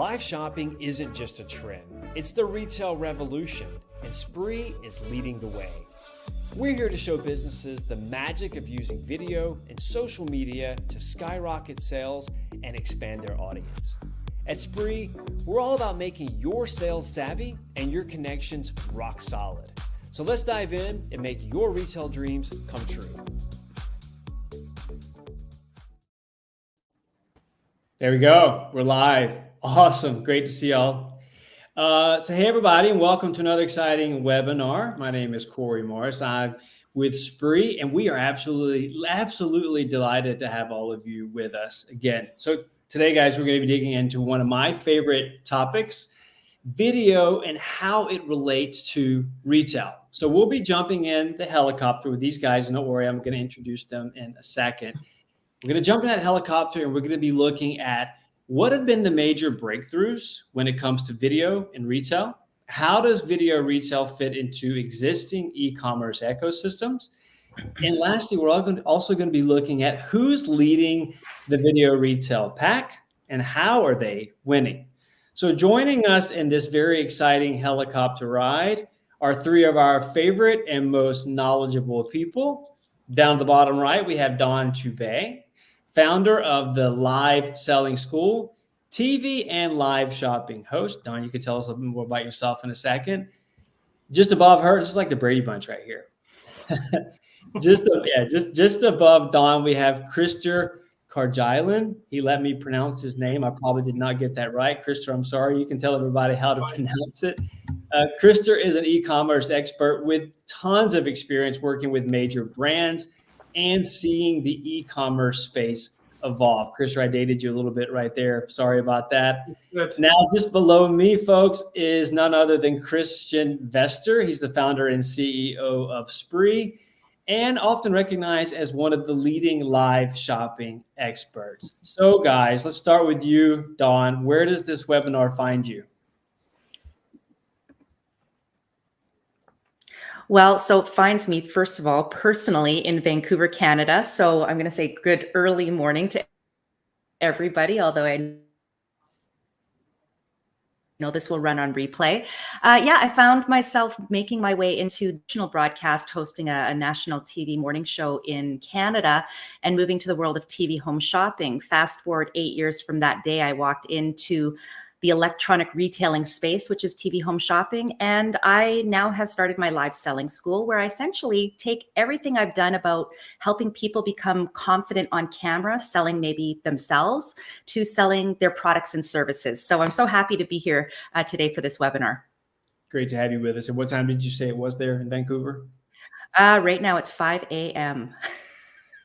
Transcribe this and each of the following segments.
live shopping isn't just a trend, it's the retail revolution, and Spree is leading the way. We're here to show businesses the magic of using video and social media to skyrocket sales and expand their audience. At Spree, we're all about making your sales savvy and your connections rock solid. So let's dive in and make your retail dreams come true. There we go. We're live. Awesome. Great to see y'all. So hey, everybody, and welcome to another exciting webinar. My name is Corey Morris. I'm with Spree, and we are absolutely delighted to have all of you with us again. So today, guys, we're going to be digging into one of my favorite topics, video and how it relates to retail. So we'll be jumping in the helicopter with these guys, and don't worry, I'm going to introduce them in a second. We're going to jump in that helicopter and we're going to be looking at what have been the major breakthroughs when it comes to video and retail. How does video retail fit into existing e-commerce ecosystems? And lastly, we're also going to be looking at who's leading the video retail pack and how are they winning. So joining us in this very exciting helicopter ride are three of our favorite and most knowledgeable people. Down at the bottom right, we have Dawn Toubé, founder of the Live Selling School, TV and live shopping host. Dawn, you can tell us a little bit more about yourself in a second. Just above her, this is like the Brady Bunch right here. Just above Dawn, we have Krister Karjailan. He let me pronounce his name. I probably did not get that right. Krister, I'm sorry. You can tell everybody how to pronounce it. Krister is an e-commerce expert with tons of experience working with major brands and seeing the e-commerce space evolve. Krister, I dated you a little bit right there. Sorry about that. Good. Now, just below me, folks, is none other than Christian Vester. He's the founder and CEO of Spree and often recognized as one of the leading live shopping experts. So, guys, let's start with you, Dawn. Where does this webinar find you? Well, so it finds me, first of all, personally in Vancouver, Canada. So I'm going to say good early morning to everybody, although I know this will run on replay. I found myself making my way into national broadcast, hosting a national TV morning show in Canada and moving to the world of TV home shopping. Fast forward 8 years from that day, I walked into the electronic retailing space, which is TV home shopping. And I now have started my live selling school where I essentially take everything I've done about helping people become confident on camera, selling maybe themselves, to selling their products and services. So I'm so happy to be here today for this webinar. Great to have you with us. And what time did you say it was there in Vancouver? Right now it's 5 a.m.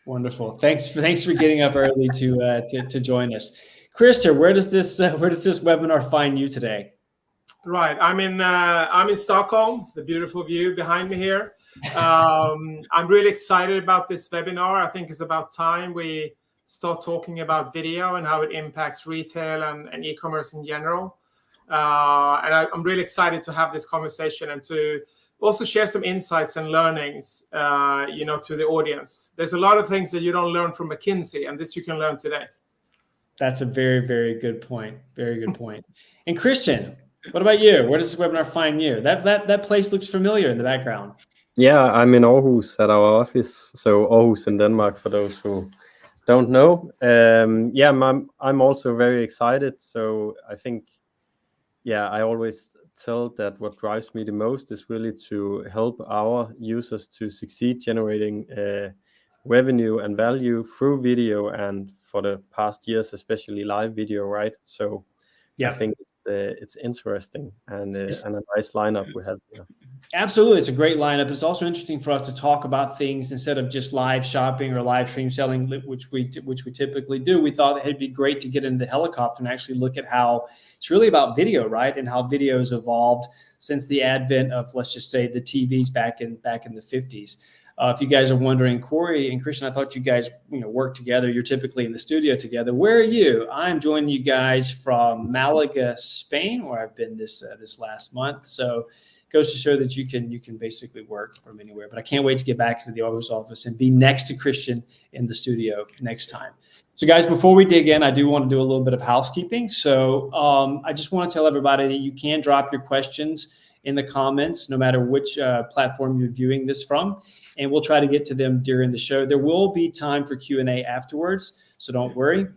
Wonderful. Thanks for getting up early to join us. Krister, where does this webinar find you today? Right, I'm in Stockholm. The beautiful view behind me here. I'm really excited about this webinar. I think it's about time we start talking about video and how it impacts retail and e-commerce in general. And I'm really excited to have this conversation and to also share some insights and learnings, to the audience. There's a lot of things that you don't learn from McKinsey, and this you can learn today. That's a very, very good point. Very good point. And Christian, what about you? Where does this webinar find you? That place looks familiar in the background. Yeah, I'm in Aarhus at our office. So Aarhus in Denmark, for those who don't know. I'm also very excited. So I think, I always tell that what drives me the most is really to help our users to succeed generating revenue and value through video, and for the past years, especially live video, right? So I think it's interesting and a nice lineup we have here. Absolutely, it's a great lineup. It's also interesting for us to talk about things instead of just live shopping or live stream selling, which we typically do. We thought it'd be great to get into the helicopter and actually look at how it's really about video, right? And how video has evolved since the advent of, let's just say, the TVs back in the 50s. If you guys are wondering, Corey and Christian, I thought you guys work together. You're typically in the studio together. Where are you? I'm joining you guys from Malaga, Spain, where I've been this last month. So goes to show that you can basically work from anywhere. But I can't wait to get back into the Aarhus office and be next to Christian in the studio next time. So guys, before we dig in, I do want to do a little bit of housekeeping. So I just want to tell everybody that you can drop your questions in the comments, no matter which platform you're viewing this from, and we'll try to get to them during the show. There will be time for Q&A afterwards, so don't worry.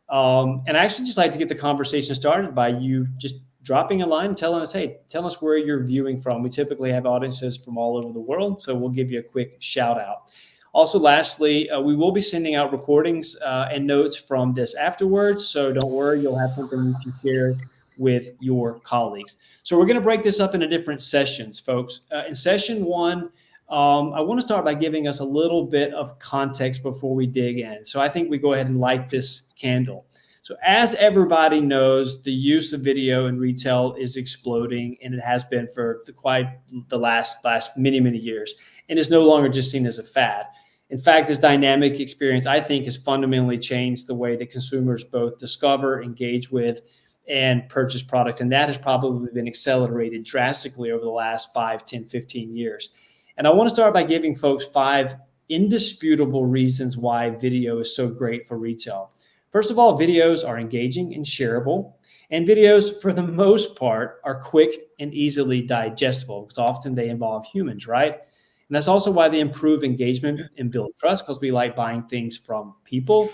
And I actually just like to get the conversation started by you just dropping a line, telling us, hey, tell us where you're viewing from. We typically have audiences from all over the world, so we'll give you a quick shout out. Also, lastly, we will be sending out recordings and notes from this afterwards, so don't worry, you'll have something you can share with your colleagues. So we're going to break this up into different sessions, folks. In session one, I want to start by giving us a little bit of context before we dig in. So I think we go ahead and light this candle. So as everybody knows, the use of video in retail is exploding, and it has been for quite the last many, many years. And it's no longer just seen as a fad. In fact, this dynamic experience, I think, has fundamentally changed the way that consumers both discover, engage with, and purchase product. And that has probably been accelerated drastically over the last 5, 10, 15 years. And I want to start by giving folks 5 indisputable reasons why video is so great for retail. First of all, videos are engaging and shareable. And videos, for the most part, are quick and easily digestible because often they involve humans, right? And that's also why they improve engagement and build trust, because we like buying things from people.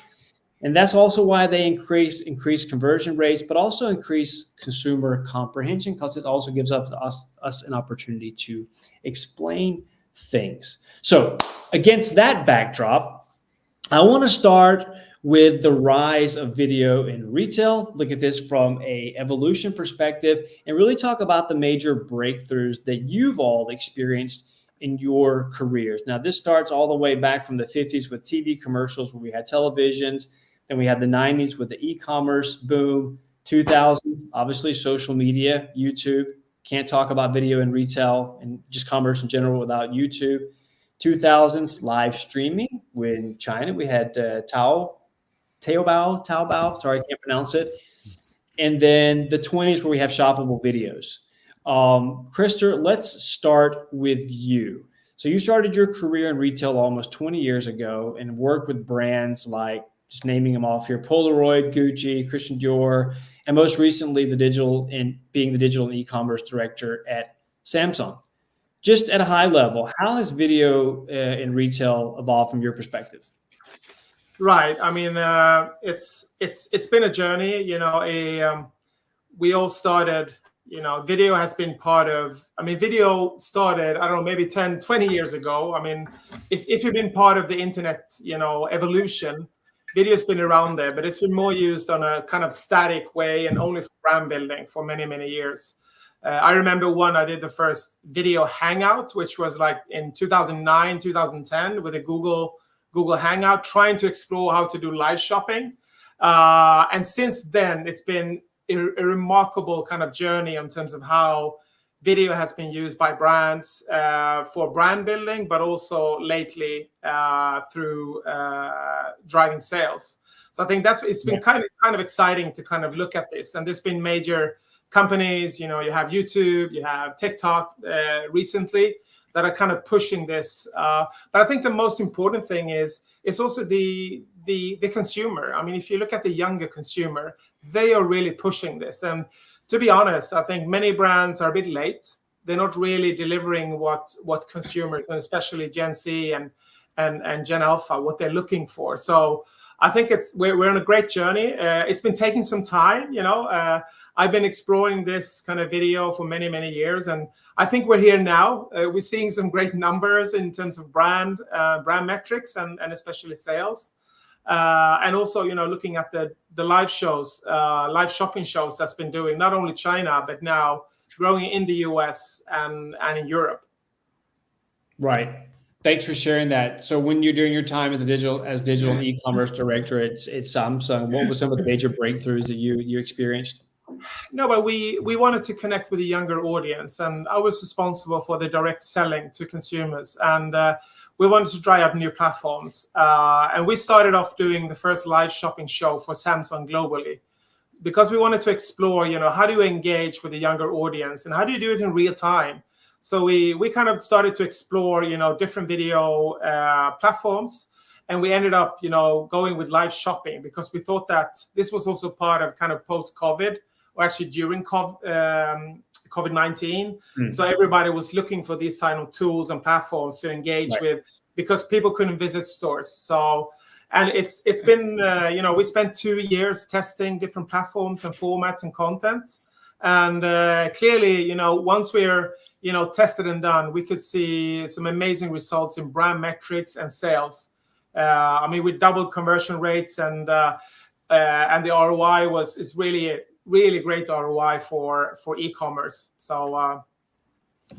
And that's also why they increase conversion rates, but also increase consumer comprehension, because it also gives us an opportunity to explain things. So against that backdrop, I want to start with the rise of video in retail, look at this from an evolution perspective, and really talk about the major breakthroughs that you've all experienced in your careers. Now, this starts all the way back from the 50s with TV commercials where we had televisions. Then we had the 90s with the e-commerce boom, 2000s, obviously social media, YouTube. Can't talk about video in retail and just commerce in general without YouTube. 2000s, live streaming. In China, we had Taobao, sorry, I can't pronounce it. And then the 20s where we have shoppable videos. Krister, let's start with you. So you started your career in retail almost 20 years ago and worked with brands like, just naming them off here, Polaroid, Gucci, Christian Dior, and most recently being the digital and e-commerce director at Samsung. Just at a high level, how has video in retail evolved from your perspective? Right. I mean, it's been a journey. You know, we all started. You know, video has been part of, video started, I don't know, maybe 10, 20 years ago. I mean, if you've been part of the internet, you know, evolution, video's been around there, but it's been more used on a kind of static way and only for brand building for many, many years. I remember I did the first video hangout, which was like in 2009, 2010 with a Google Hangout, trying to explore how to do live shopping. And since then, it's been a remarkable kind of journey in terms of how video has been used by brands for brand building, but also lately through driving sales. So I think it's been kind of exciting to kind of look at this. And there's been major companies, you know, you have YouTube, you have TikTok recently that are kind of pushing this. But I think the most important thing is also the consumer. I mean, if you look at the younger consumer, they are really pushing this. And to be honest, I think many brands are a bit late. They're not really delivering what consumers, and especially Gen Z and Gen Alpha, what they're looking for. So I think we're on a great journey. It's been taking some time, you know. I've been exploring this kind of video for many, many years, and I think we're here now. We're seeing some great numbers in terms of brand metrics and especially sales. And also, you know, looking at the live shows, live shopping shows that's been doing not only China, but now growing in the US and in Europe. Right. Thanks for sharing that. So when you're doing your time at as digital e-commerce director at Samsung, what were some of the major breakthroughs that you experienced? No, but we wanted to connect with a younger audience, and I was responsible for the direct selling to consumers. And we wanted to try out new platforms. And we started off doing the first live shopping show for Samsung globally, because we wanted to explore, you know, how do you engage with a younger audience and how do you do it in real time? So we kind of started to explore, different video platforms. And we ended up, going with live shopping because we thought that this was also part of kind of post-COVID, or actually during COVID-19. So everybody was looking for these kind of tools and platforms to engage with, because people couldn't visit stores. So, and it's been, we spent 2 years testing different platforms and formats and content. And clearly, once we're, tested and done, we could see some amazing results in brand metrics and sales. We doubled conversion rates, and the ROI is really great ROI for e-commerce. So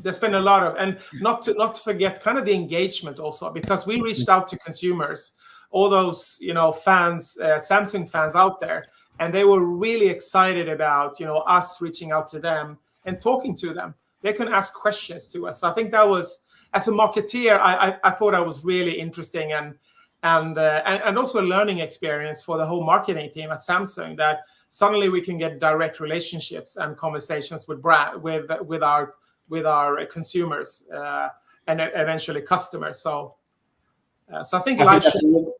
there's been a lot of, and not to forget kind of the engagement also, because we reached out to consumers, all those fans, Samsung fans out there, and they were really excited about us reaching out to them and talking to them. They can ask questions to us. So I think that was, as a marketeer, I thought that was really interesting and also a learning experience for the whole marketing team at Samsung, that suddenly we can get direct relationships and conversations with our consumers and eventually customers. So I think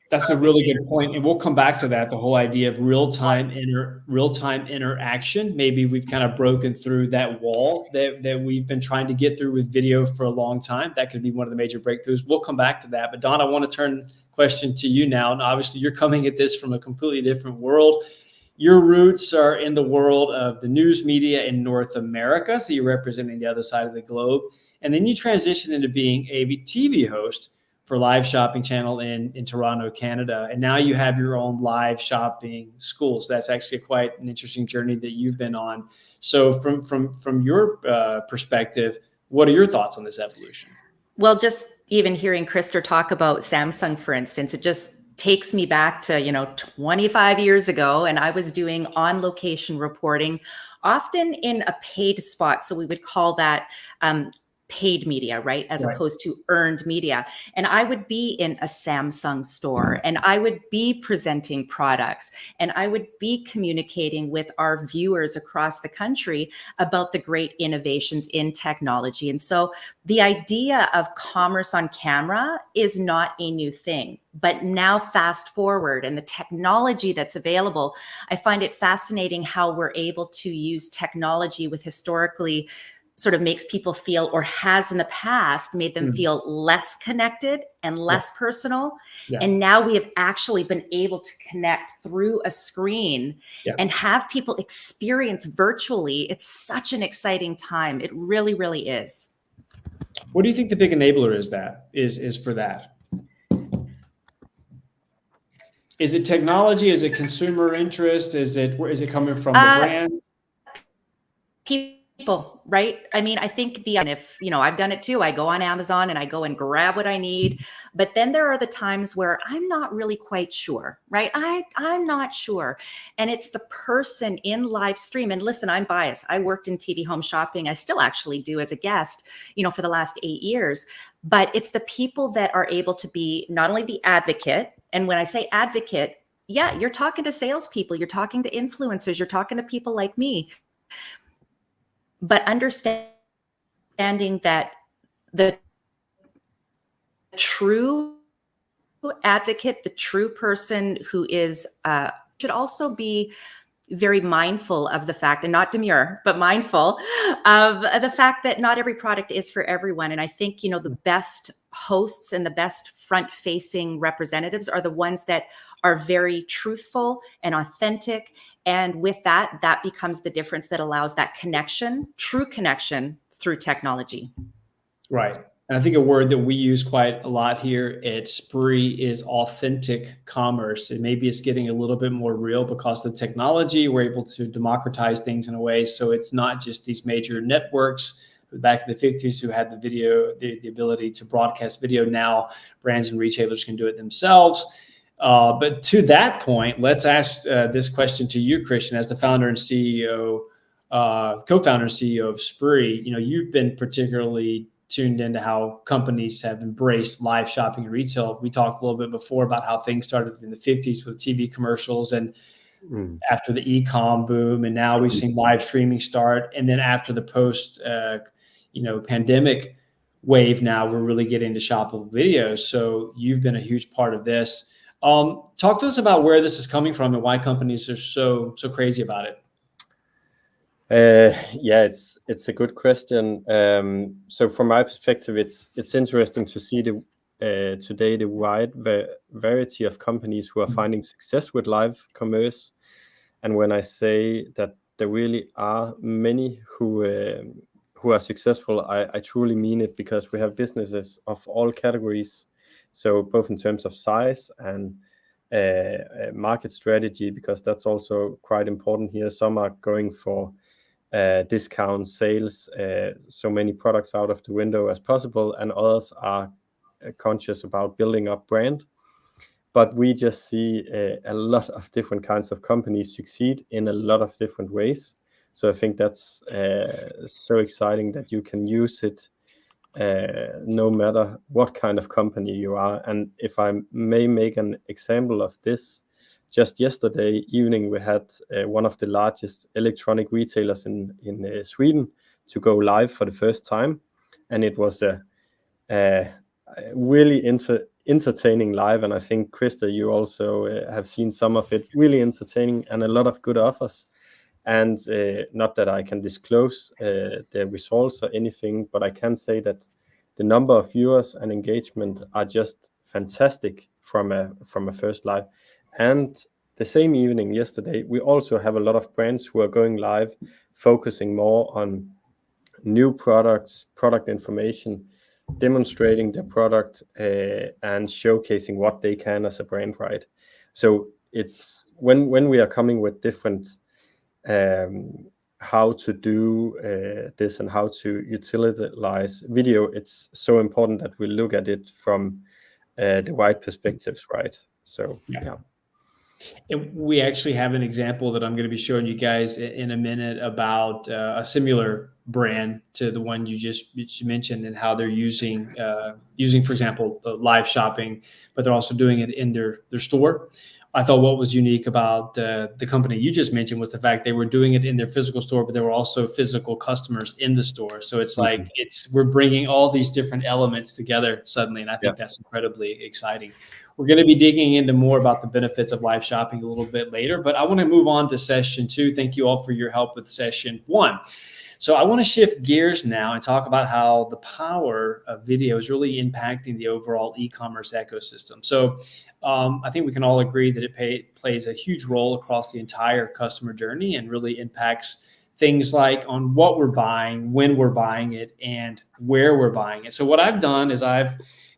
that's a really good point, and we'll come back to that. The whole idea of real-time interaction. Maybe we've kind of broken through that wall that we've been trying to get through with video for a long time. That could be one of the major breakthroughs. We'll come back to that. But Don, I want to turn the question to you now. And obviously, you're coming at this from a completely different world. Your roots are in the world of the news media in North America, so you're representing the other side of the globe. And then you transition into being a TV host for Live Shopping Channel in Toronto, Canada. And now you have your own live shopping school. So that's actually quite an interesting journey that you've been on. So from your perspective, what are your thoughts on this evolution? Well, just even hearing Krister talk about Samsung, for instance, it just takes me back to 25 years ago, and I was doing on location reporting, often in a paid spot. So we would call that paid media, right? As opposed to earned media. And I would be in a Samsung store, and I would be presenting products, and I would be communicating with our viewers across the country about the great innovations in technology. And so the idea of commerce on camera is not a new thing. But now fast forward and the technology that's available, I find it fascinating how we're able to use technology with historically sort of makes people feel, or has in the past made them feel less connected and less personal. And now we have actually been able to connect through a screen and have people experience virtually. It's such an exciting time. It really, really is. What do you think the big enabler is for that? Is it technology? Is it consumer interest? Is it coming from the brands? People, right? I mean, I think and if, I've done it too. I go on Amazon and I go and grab what I need. But then there are the times where I'm not really quite sure, right? I'm not sure. And it's the person in live stream. And listen, I'm biased. I worked in TV home shopping. I still actually do as a guest, for the last 8 years. But it's the people that are able to be not only the advocate. And when I say advocate, you're talking to salespeople, you're talking to influencers, you're talking to people like me. But understanding that the true advocate, the true person who is, should also be very mindful of the fact, and not demure, but mindful of the fact that not every product is for everyone. And I think, the best hosts and the best front-facing representatives are the ones that are very truthful and authentic. And with that becomes the difference that allows that connection, true connection through technology. Right. And I think a word that we use quite a lot here at Spree is authentic commerce. And maybe it's getting a little bit more real because of the technology. We're able to democratize things in a way. So it's not just these major networks back in the 50s who had the video, the ability to broadcast video. Now brands and retailers can do it themselves. But to that point, let's ask this question to you, Christian, as the founder and CEO, co-founder and CEO of Spree. You've been particularly tuned into how companies have embraced live shopping and retail. We talked a little bit before about how things started in the 50s with TV commercials, and after the e-com boom, and now we've seen live streaming start. And then after the post pandemic wave now, we're really getting to shoppable videos. So you've been a huge part of this. Talk to us about where this is coming from and why companies are so crazy about it. Yeah, it's a good question. So from my perspective, it's interesting to see today the wide variety of companies who are finding success with live commerce. And when I say that there really are many who are successful, I truly mean it, because we have businesses of all categories. So both in terms of size and market strategy, because that's also quite important here. Some are going for discount sales, so many products out of the window as possible, and others are conscious about building up brand. But we just see a lot of different kinds of companies succeed in a lot of different ways. So I think that's so exciting that you can use it no matter what kind of company you are. And if I may make an example of this, just yesterday evening we had one of the largest electronic retailers in Sweden to go live for the first time, and it was a really entertaining live. And I think, Krista, you also have seen some of it. Really entertaining and a lot of good offers. And not that I can disclose the results or anything, but I can say that the number of viewers and engagement are just fantastic from a first live. And the same evening yesterday, we also have a lot of brands who are going live, focusing more on new products, product information, demonstrating their product and showcasing what they can as a brand, right? So it's when we are coming with different how to do this and how to utilize video, it's so important that we look at it from the wide perspectives, right? So yeah. And we actually have an example that I'm going to be showing you guys in a minute about a similar brand to the one you mentioned, and how they're using, for example, live shopping, but they're also doing it in their store. I thought what was unique about the company you just mentioned was the fact they were doing it in their physical store, but there were also physical customers in the store. So it's like we're bringing all these different elements together suddenly, and I think that's incredibly exciting. We're going to be digging into more about the benefits of live shopping a little bit later, but I want to move on to session 2. Thank you all for your help with session 1. So I want to shift gears now and talk about how the power of video is really impacting the overall e-commerce ecosystem. So I think we can all agree that it plays a huge role across the entire customer journey and really impacts things like on what we're buying, when we're buying it, and where we're buying it. So what I've done is I've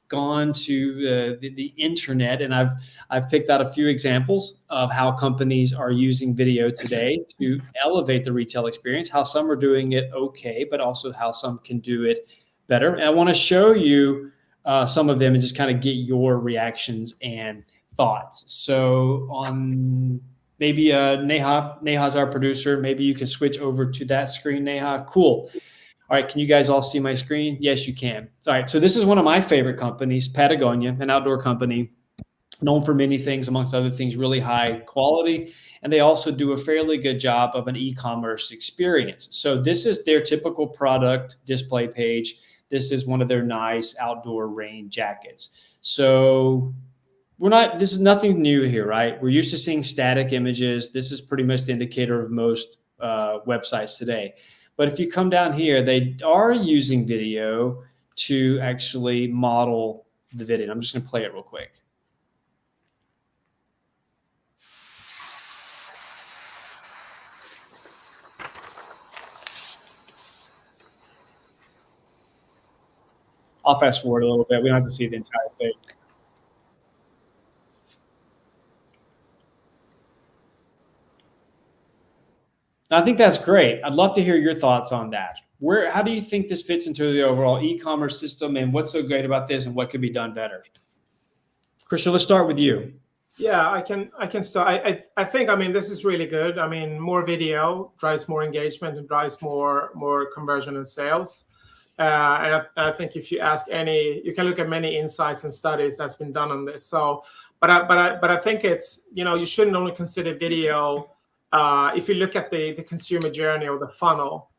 gone to the internet, and I've picked out a few examples of how companies are using video today to elevate the retail experience, how some are doing it okay, but also how some can do it better. And I want to show you some of them and just kind of get your reactions and thoughts. So on maybe Neha's our producer. Maybe you can switch over to that screen, Neha. Cool. All right, can you guys all see my screen? Yes, you can. All right, so this is one of my favorite companies, Patagonia, an outdoor company known for many things, amongst other things, really high quality. And they also do a fairly good job of an e-commerce experience. So this is their typical product display page. This is one of their nice outdoor rain jackets. So this is nothing new here, right? We're used to seeing static images. This is pretty much the indicator of most websites today. But if you come down here, they are using video to actually model the video. I'm just going to play it real quick. I'll fast forward a little bit. We don't have to see the entire thing. I think that's great. I'd love to hear your thoughts on that. How do you think this fits into the overall e-commerce system, and what's so great about this, and what could be done better? Christian, let's start with you. Yeah, I can start. I think, this is really good. More video drives more engagement and drives more conversion and sales. And I think if you ask you can look at many insights and studies that's been done on this. So, but I think it's, you shouldn't only consider video. If you look at the consumer journey or the funnel,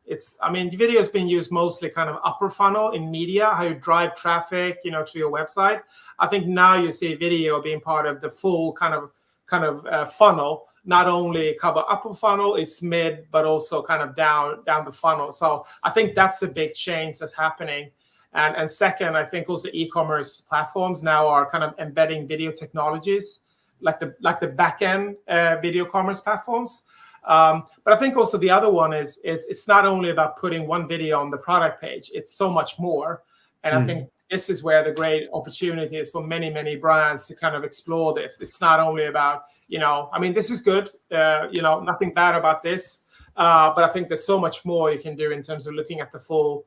I mean, video has been used mostly kind of upper funnel in media, how you drive traffic, to your website. I think now you see video being part of the full kind of funnel. Not only cover upper funnel, it's mid, but also kind of down the funnel. So I think that's a big change that's happening. And second, I think also e-commerce platforms now are kind of embedding video technologies, like the back end video commerce platforms. But I think also the other one is it's not only about putting one video on the product page. It's so much more. And I think this is where the great opportunity is for many brands to kind of explore this. It's not only about, I mean, this is good, nothing bad about this. But I think there's so much more you can do in terms of looking at the full,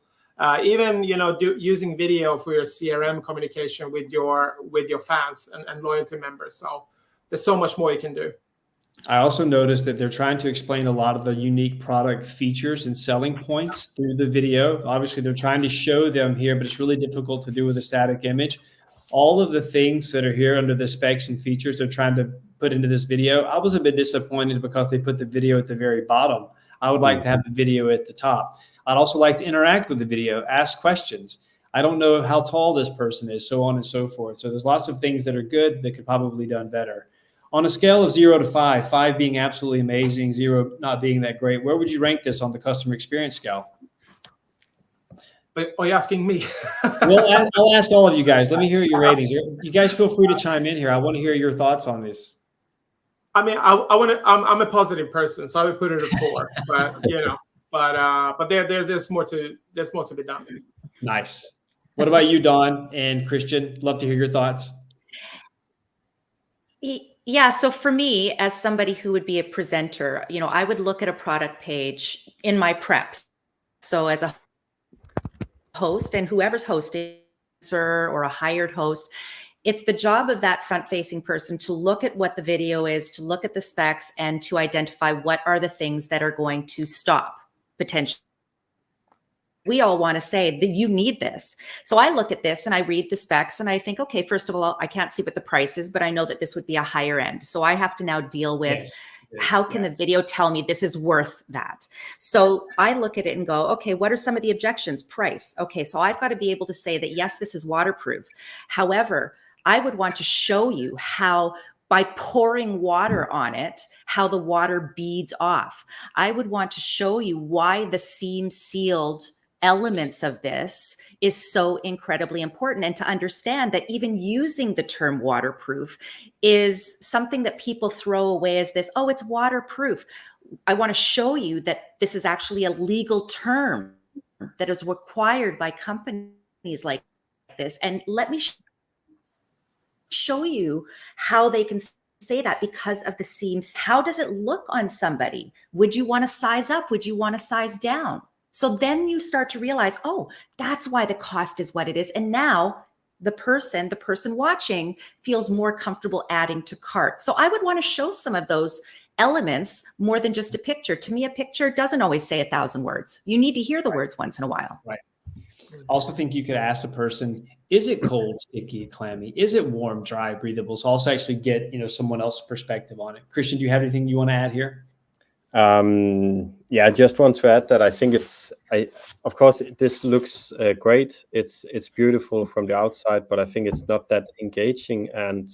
even, using video for your CRM communication with your fans and loyalty members. So there's so much more you can do. I also noticed that they're trying to explain a lot of the unique product features and selling points through the video. Obviously, they're trying to show them here, but it's really difficult to do with a static image. All of the things that are here under the specs and features they're trying to put into this video, I was a bit disappointed because they put the video at the very bottom. I would like to have the video at the top. I'd also like to interact with the video, ask questions. I don't know how tall this person is, so on and so forth. So there's lots of things that are good that could probably be done better. On a scale of 0 to 5, 5 being absolutely amazing, 0 not being that great, where would you rank this on the customer experience scale? But are you asking me? Well, I'll ask all of you guys. Let me hear your ratings. You guys feel free to chime in here. I want to hear your thoughts on this. I mean, I'm a positive person, so I would put it at 4. But there's more to be done. Nice. What about you, Dawn and Christian? Love to hear your thoughts. Yeah. So for me, as somebody who would be a presenter, I would look at a product page in my preps. So as a host and whoever's hosting or a hired host, it's the job of that front-facing person to look at what the video is, to look at the specs, and to identify what are the things that are going to stop potentially. We all want to say that you need this. So I look at this and I read the specs and I think, okay, first of all, I can't see what the price is, but I know that this would be a higher end. So I have to now deal with how can the video tell me this is worth that? So I look at it and go, okay, what are some of the objections? Price. Okay, so I've got to be able to say that, yes, this is waterproof. However, I would want to show you how by pouring water on it, how the water beads off. I would want to show you why the seam sealed elements of this is so incredibly important, and to understand that even using the term waterproof is something that people throw away as this, oh, it's waterproof. I want to show you that this is actually a legal term that is required by companies like this. And let me show you how they can say that because of the seams. How does it look on somebody? Would you want to size up? Would you want to size down? So then you start to realize, oh, that's why the cost is what it is. And now the person watching feels more comfortable adding to cart. So I would want to show some of those elements more than just a picture. To me, a picture doesn't always say 1,000 words. You need to hear the words once in a while. Right. I also think you could ask the person, is it cold, sticky, clammy? Is it warm, dry, breathable? So also actually get, someone else's perspective on it. Christian, do you have anything you want to add here? Yeah, I just want to add that I think of course, this looks great. It's beautiful from the outside, but I think it's not that engaging. And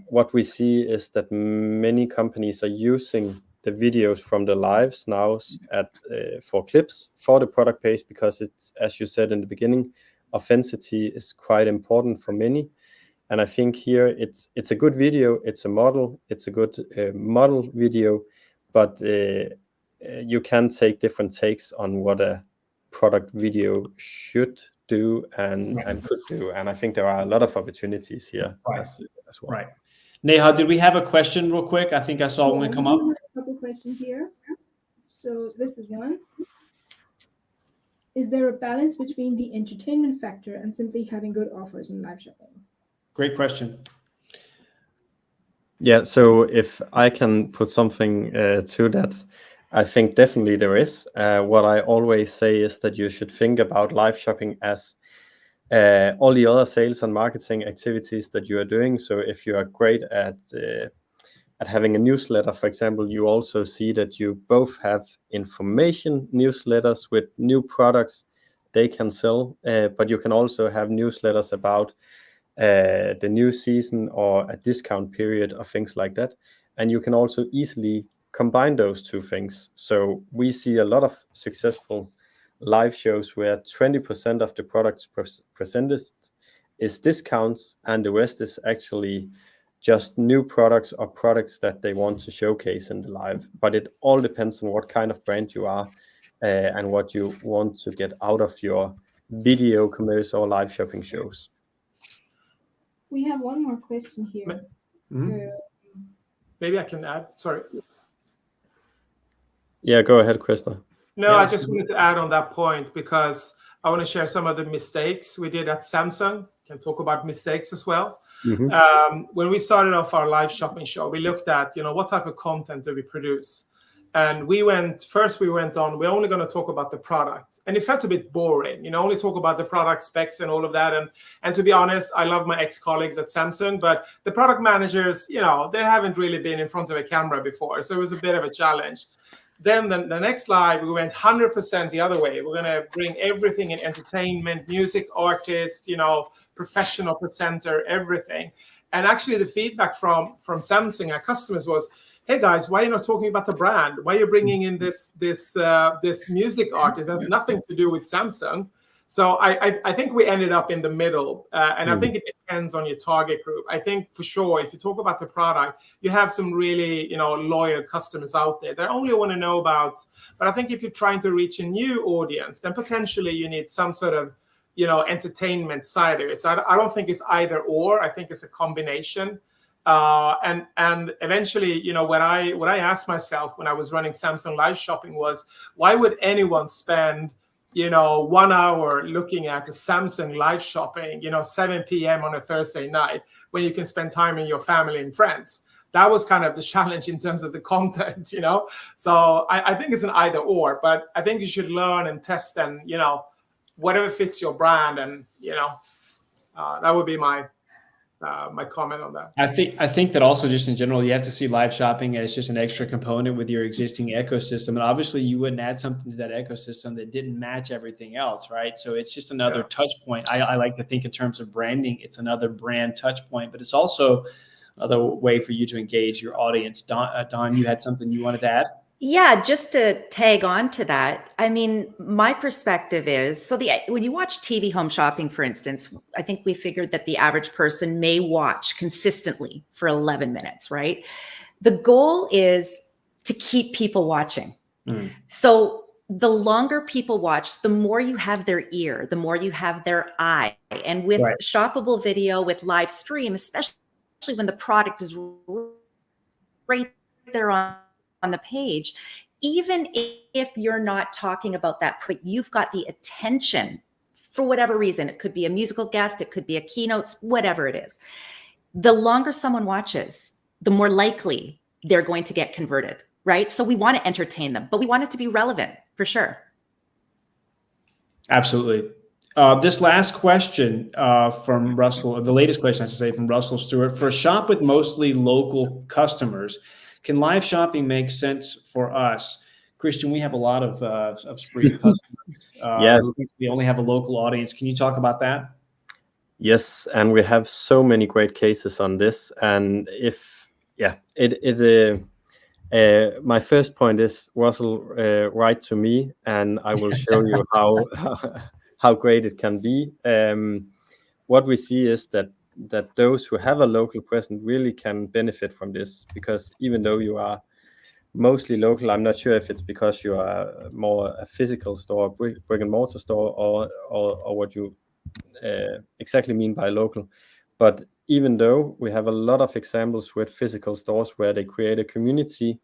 what we see is that many companies are using the videos from the lives now for clips for the product page, because it's, as you said in the beginning, authenticity is quite important for many. And I think here it's a good video. It's a model. It's a good model video, but you can take different takes on what a product video should do and could do. And I think there are a lot of opportunities here as well. Right. Neha, did we have a question real quick? I think I saw one come up. A couple questions here. So this is one. Is there a balance between the entertainment factor and simply having good offers in live shopping? Great question. Yeah, so if I can put something to that, I think definitely there is. What I always say is that you should think about live shopping as all the other sales and marketing activities that you are doing. So if you are great at at having a newsletter, for example, you also see that you both have information newsletters with new products they can sell, but you can also have newsletters about the new season or a discount period or things like that. And you can also easily combine those two things. So we see a lot of successful live shows where 20% of the products presented is discounts, and the rest is actually just new products or products that they want to showcase in the live. But it all depends on what kind of brand you are and what you want to get out of your video commerce or live shopping shows. We have one more question here. Mhm. Maybe I can add. Sorry. Yeah, go ahead, Krista. No, Yeah, I just wanted to add on that point because I want to share some of the mistakes we did at Samsung. Can talk about mistakes as well. When we started off our live shopping show, we looked at, what type of content do we produce? And we went on, we're only going to talk about the product. And it felt a bit boring, only talk about the product specs and all of that. And to be honest, I love my ex-colleagues at Samsung, but the product managers, they haven't really been in front of a camera before. So it was a bit of a challenge. Then the next slide, we went 100% the other way. We're going to bring everything in entertainment, music, artists, professional presenter, everything. And actually the feedback from Samsung, our customers, was, hey guys, why are you not talking about the brand? Why are you bringing in this music artist? It has nothing to do with Samsung. So I think we ended up in the middle. And I think it depends on your target group. I think for sure, if you talk about the product, you have some really, loyal customers out there that only want to know about. But I think if you're trying to reach a new audience, then potentially you need some sort of, entertainment side of it. So I don't think it's either or. I think it's a combination. And eventually, what I asked myself when I was running Samsung Live Shopping was, why would anyone spend 1 hour looking at the Samsung Live Shopping, 7 p.m. on a Thursday night, when you can spend time with your family and friends? That was kind of the challenge in terms of the content, So I think it's an either or, but I think you should learn and test and, whatever fits your brand. And, that would be my comment on that. I think that also just in general, you have to see live shopping as just an extra component with your existing ecosystem. And obviously you wouldn't add something to that ecosystem that didn't match everything else, right? So it's just another touch point. I like to think in terms of branding, it's another brand touch point, but it's also another way for you to engage your audience. Dawn, you had something you wanted to add? Yeah, just to tag on to that, I mean, my perspective is, when you watch TV home shopping, for instance, I think we figured that the average person may watch consistently for 11 minutes, right? The goal is to keep people watching. So the longer people watch, the more you have their ear, the more you have their eye. And with shoppable video, with live stream, especially when the product is right there on the page, even if you're not talking about that, but you've got the attention for whatever reason, it could be a musical guest, it could be a keynote, whatever it is. The longer someone watches, the more likely they're going to get converted, right? So we want to entertain them, but we want it to be relevant for sure. Absolutely. This last question from Russell, the latest question I should say, from Russell Stewart: for a shop with mostly local customers, can live shopping make sense for us? Christian, we have a lot of Spree customers. Yes. We only have a local audience. Can you talk about that? Yes, and we have so many great cases on this. And my first point is, Russell, write to me, and I will show you how great it can be. What we see is that those who have a local presence really can benefit from this, because even though you are mostly local, I'm not sure if it's because you are more a physical store, brick and mortar store, or what you exactly mean by local. But even though we have a lot of examples with physical stores where they create a community,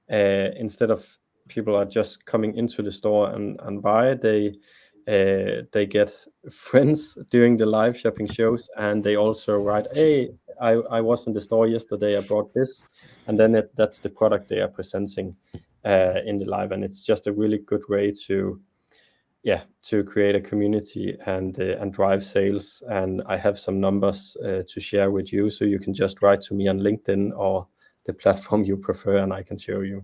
instead of people are just coming into the store and buy, they get friends during the live shopping shows, and they also write, hey, I was in the store yesterday, I brought this, and then that's the product they are presenting in the live. And it's just a really good way to create a community and drive sales. And I have some numbers to share with you, so you can just write to me on LinkedIn or the platform you prefer, and I can show you.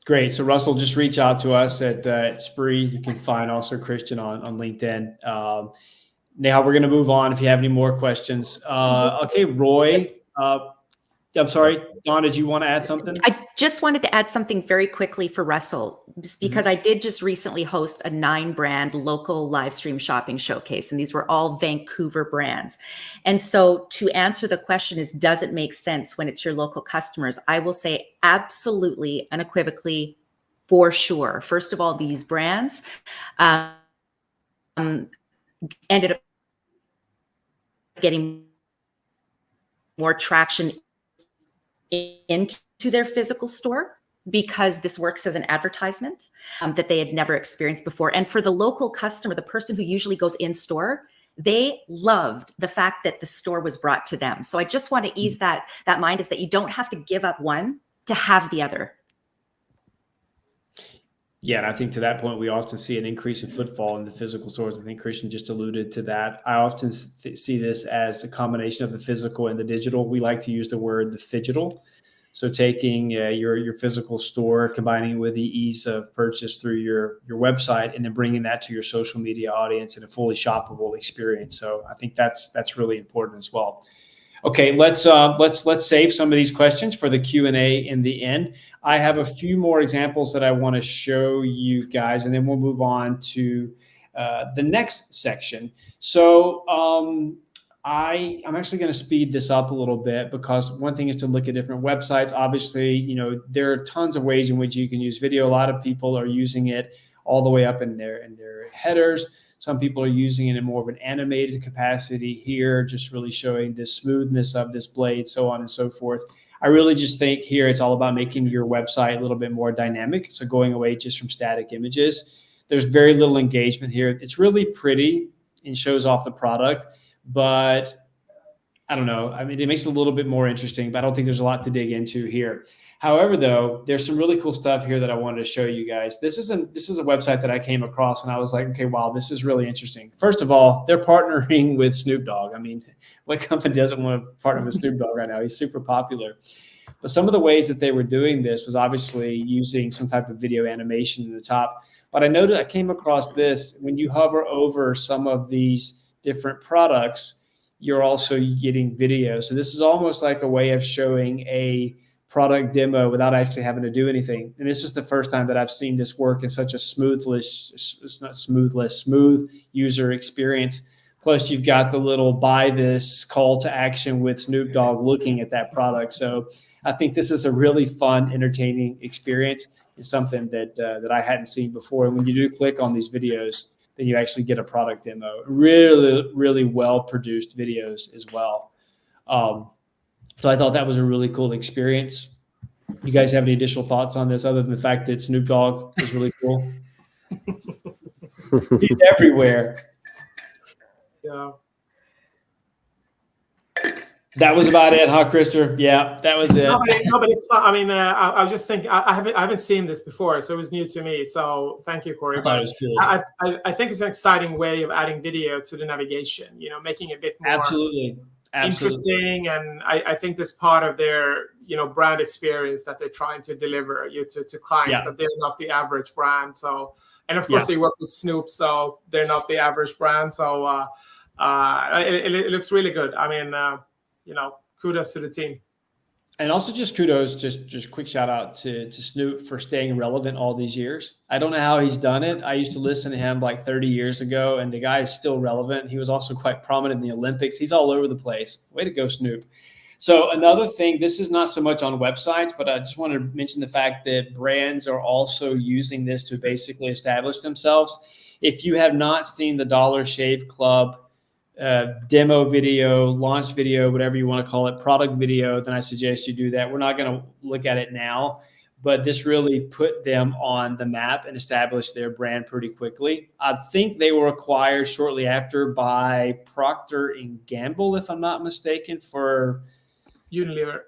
Great. So Russell, just reach out to us at Spree. You can find also Christian on LinkedIn. Now we're going to move on if you have any more questions. Okay, Roy. I'm sorry, Dawn, did you want to add something? I just wanted to add something very quickly for Russell, because I did just recently host a 9-brand local live stream shopping showcase, and these were all Vancouver brands. And so to answer the question is, does it make sense when it's your local customers? I will say absolutely, unequivocally, for sure. First of all, these brands ended up getting more traction into their physical store because this works as an advertisement that they had never experienced before. And for the local customer, the person who usually goes in store, they loved the fact that the store was brought to them. So I just want to ease that mind, is that you don't have to give up one to have the other. Yeah, and I think to that point, we often see an increase in footfall in the physical stores. I think Christian just alluded to that. I often see this as a combination of the physical and the digital. We like to use the word the phygital. So taking your physical store, combining it with the ease of purchase through your website, and then bringing that to your social media audience in a fully shoppable experience. So I think that's really important as well. Okay, let's save some of these questions for the Q&A in the end. I have a few more examples that I want to show you guys, and then we'll move on to the next section. So I'm actually going to speed this up a little bit, because one thing is to look at different websites. Obviously, there are tons of ways in which you can use video. A lot of people are using it all the way up in their headers. Some people are using it in more of an animated capacity here, just really showing the smoothness of this blade, so on and so forth. I really just think here it's all about making your website a little bit more dynamic. So going away just from static images. There's very little engagement here. It's really pretty and shows off the product, but I don't know. I mean, it makes it a little bit more interesting, but I don't think there's a lot to dig into here. However, though, there's some really cool stuff here that I wanted to show you guys. This is a website that I came across, and I was like, okay, wow, this is really interesting. First of all, they're partnering with Snoop Dogg. I mean, what company doesn't want to partner with Snoop Dogg right now? He's super popular. But some of the ways that they were doing this was obviously using some type of video animation in the top. But I came across this. When you hover over some of these different products, you're also getting video. So this is almost like a way of showing a product demo without actually having to do anything. And this is the first time that I've seen this work in such a smooth user experience. Plus you've got the little buy this call to action with Snoop Dogg looking at that product. So I think this is a really fun, entertaining experience. It's something that I hadn't seen before. And when you do click on these videos, then you actually get a product demo. Really, really well-produced videos as well. So I thought that was a really cool experience. You guys have any additional thoughts on this other than the fact that Snoop Dogg is really cool? He's everywhere. Yeah. That was about it, huh, Krister? Yeah, that was it. No, but it's fun. I mean, I was just thinking, I haven't seen this before, so it was new to me. So thank you, Corey. I thought it was cool. I think it's an exciting way of adding video to the navigation. Making it a bit more Absolutely. interesting, and I think this part of their brand experience that they're trying to deliver to clients, that they're not the average brand. So, and of course they work with Snoop, so they're not the average brand. So it looks really good. I mean, kudos to the team. And also just kudos, just quick shout out to Snoop for staying relevant all these years. I don't know how he's done it. I used to listen to him like 30 years ago, and the guy is still relevant. He was also quite prominent in the Olympics. He's all over the place. Way to go, Snoop. So another thing, this is not so much on websites, but I just want to mention the fact that brands are also using this to basically establish themselves. If you have not seen the Dollar Shave Club demo video, launch video, whatever you want to call it, product video, then I suggest you do that. We're not going to look at it now, but this really put them on the map and established their brand pretty quickly. I think they were acquired shortly after by Procter & Gamble, if I'm not mistaken, for Unilever.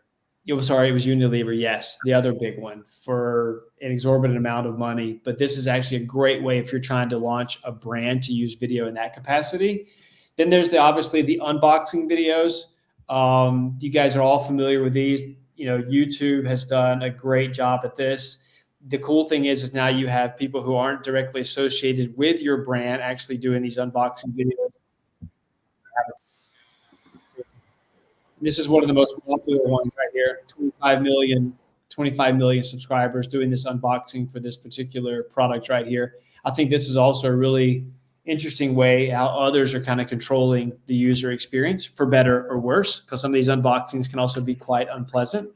It was Unilever, yes, the other big one, for an exorbitant amount of money. But this is actually a great way if you're trying to launch a brand to use video in that capacity. Then there's obviously the unboxing videos. You guys are all familiar with these. YouTube has done a great job at this. The cool thing is now you have people who aren't directly associated with your brand actually doing these unboxing videos. This is one of the most popular ones right here. 25 million subscribers doing this unboxing for this particular product right here. I think this is also a really interesting way how others are kind of controlling the user experience for better or worse, because some of these unboxings can also be quite unpleasant.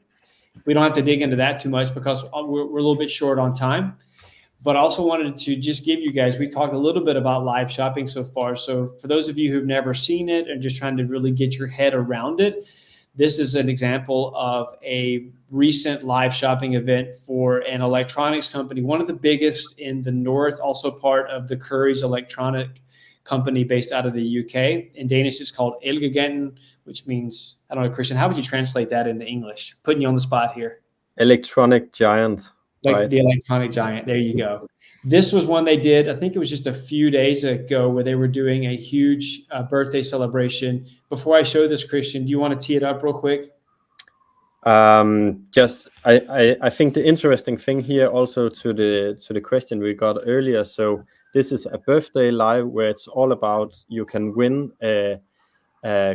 We don't have to dig into that too much because we're a little bit short on time. But I also wanted to just give you guys, we talked a little bit about live shopping so far. So for those of you who've never seen it and just trying to really get your head around it, this is an example of a recent live shopping event for an electronics company, one of the biggest in the North, also part of the Currys electronic company based out of the UK. In Danish, it's called Elgiganten, which means, I don't know, Christian, how would you translate that into English? Putting you on the spot here. Electronic giant. Like right? the electronic giant. There you go. This was one they did, I think it was just a few days ago, where they were doing a huge birthday celebration. Before I show this, Christian, do you want to tee it up real quick? I think the interesting thing here also to the question we got earlier. So this is a birthday live where it's all about you can win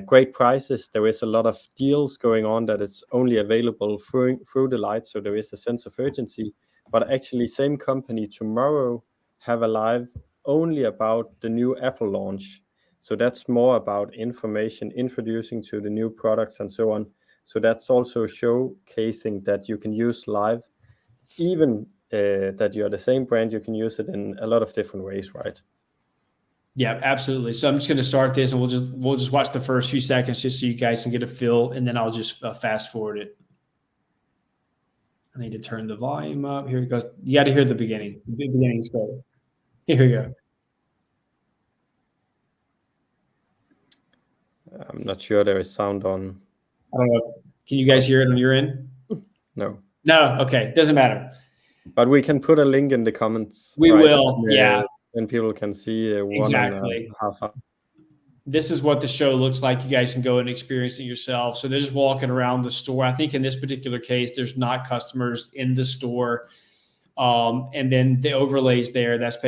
great prizes. There is a lot of deals going on that it's only available through the light, so there is a sense of urgency. But actually, same company tomorrow have a live only about the new Apple launch. So that's more about information, introducing to the new products and so on. So that's also showcasing that you can use live, even that you're the same brand, you can use it in a lot of different ways, right? Yeah, absolutely. So I'm just going to start this, and we'll just watch the first few seconds just so you guys can get a feel, and then I'll just fast forward it. I need to turn the volume up. Here it goes. You got to hear the beginning. The beginning's great. Here we go. I'm not sure there is sound on. I don't know. Can you guys hear it on your end? No. No. Okay. Doesn't matter. But we can put a link in the comments. We will. Yeah. And people can see exactly. 1.5 hours. This is what the show looks like. You guys can go and experience it yourself. So they're just walking around the store. I think in this particular case, there's not customers in the store. And then the overlays there, that's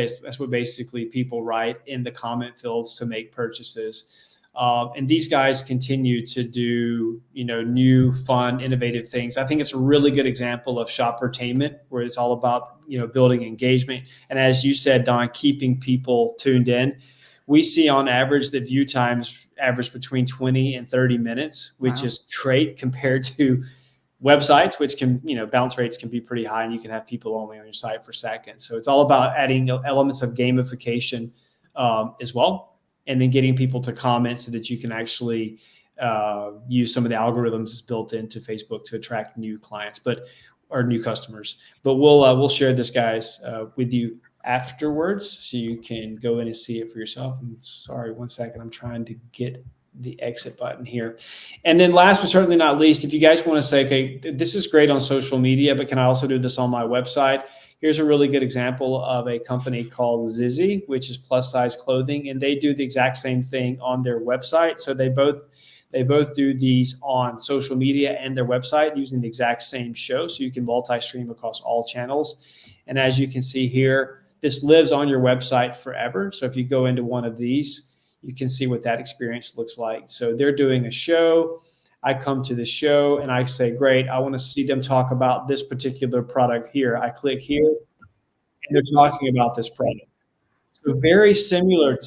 what basically people write in the comment fields to make purchases. And these guys continue to do, new, fun, innovative things. I think it's a really good example of shoppertainment, where it's all about, building engagement. And as you said, Don, keeping people tuned in. We see on average that view times average between 20 and 30 minutes, which is great compared to websites, which can, bounce rates can be pretty high, and you can have people only on your site for seconds. So it's all about adding elements of gamification as well, and then getting people to comment so that you can actually use some of the algorithms that's built into Facebook to attract new clients, or new customers. But we'll share this, guys, with you afterwards, so you can go in and see it for yourself. I'm sorry, 1 second. I'm trying to get the exit button here. And then last but certainly not least, if you guys want to say, okay, this is great on social media, but can I also do this on my website? Here's a really good example of a company called Zizzy, which is plus size clothing, and they do the exact same thing on their website. So they both do these on social media and their website using the exact same show, so you can multi-stream across all channels. And as you can see here, this lives on your website forever. So if you go into one of these, you can see what that experience looks like. So they're doing a show. I come to the show and I say, great, I want to see them talk about this particular product here. I click here and they're talking about this product. So very similar,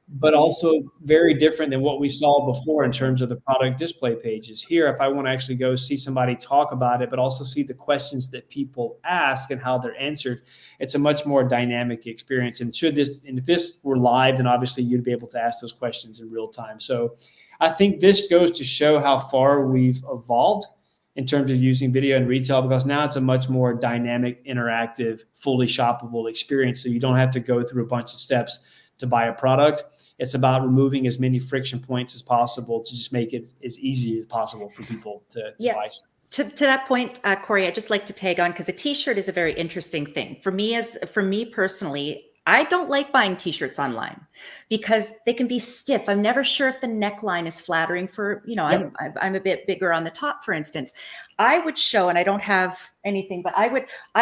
but also very different than what we saw before in terms of the product display pages. Here, if I want to actually go see somebody talk about it, but also see the questions that people ask and how they're answered, it's a much more dynamic experience. And if this were live, then obviously you'd be able to ask those questions in real time. So I think this goes to show how far we've evolved in terms of using video in retail, because now it's a much more dynamic, interactive, fully shoppable experience. So you don't have to go through a bunch of steps to buy a product. It's about removing as many friction points as possible to just make it as easy as possible for people to buy stuff. To that point, Corey, I'd just like to tag on, because a t-shirt is a very interesting thing. For me personally, I don't like buying t-shirts online because they can be stiff. I'm never sure if the neckline is flattering for, Yep. I'm a bit bigger on the top, for instance. I would show, and I don't have anything, but I